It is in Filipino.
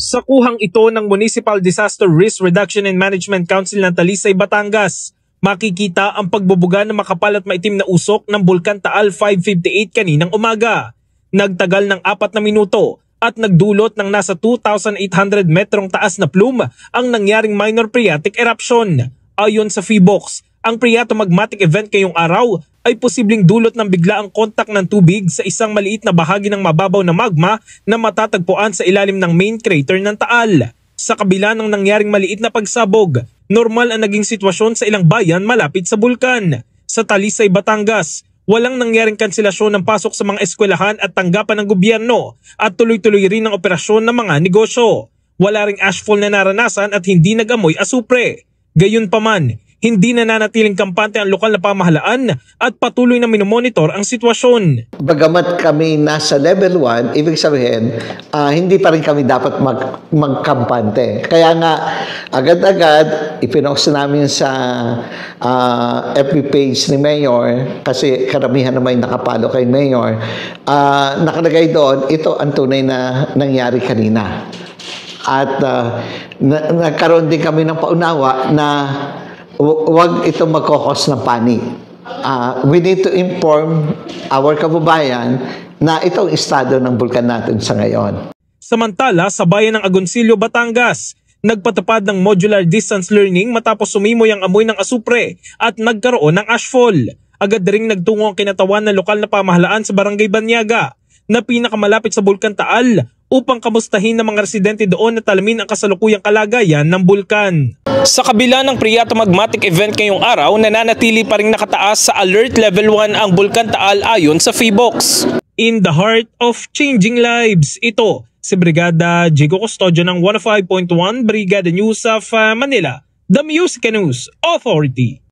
Sa kuhang ito ng Municipal Disaster Risk Reduction and Management Council ng Talisay, Batangas, makikita ang pagbubuga ng makapal at maitim na usok ng Bulkan Taal 558 kaninang umaga. Nagtagal ng 4 na minuto at nagdulot ng nasa 2,800 metrong taas na plume ang nangyaring minor phreatic eruption. Ayon sa PHIVOLCS, ang phreatomagmatic event ngayong araw ay posibleng dulot ng biglaang kontak ng tubig sa isang maliit na bahagi ng mababaw na magma na matatagpuan sa ilalim ng main crater ng Taal. Sa kabila ng nangyaring maliit na pagsabog, normal ang naging sitwasyon sa ilang bayan malapit sa bulkan. Sa Talisay, Batangas, walang nangyaring kanselasyon ng pasok sa mga eskwelahan at tanggapan ng gobyerno at tuloy-tuloy rin ang operasyon ng mga negosyo. Wala ring ashfall na naranasan at hindi nag-amoy asupre. Gayunpaman, hindi nananatiling kampante ang lokal na pamahalaan at patuloy na minomonitor ang sitwasyon. Bagamat kami nasa level 1, ibig sabihin, hindi pa rin kami dapat magkampante. Kaya nga, agad-agad, ipinost namin sa FB page ni Mayor, kasi karamihan naman nakapalo kay Mayor, nakalagay doon, ito ang tunay na nangyari kanina. At nagkaroon din kami ng paunawa na huwag ito magkokos ng panik. We need to inform our kababayan na itong estado ng bulkan natin sa ngayon. Samantala, sa bayan ng Agoncillo, Batangas, nagpatupad ng modular distance learning matapos sumimoy ang amoy ng asupre at nagkaroon ng ashfall. Agad ring nagtungo ang kinatawan ng lokal na pamahalaan sa Barangay Banyaga na pinakamalapit sa Bulkan Taal upang kamustahin ng mga residente doon at alamin ang kasalukuyang kalagayan ng bulkan. Sa kabila ng phreatomagmatic event ngayong araw, nananatili pa rin nakataas sa alert level 1 ang Bulkan Taal ayon sa PHIVOLCS. In the heart of changing lives, ito si Brigada Jigo Custodio ng 105.1 Brigada News of Manila, the Music News Authority.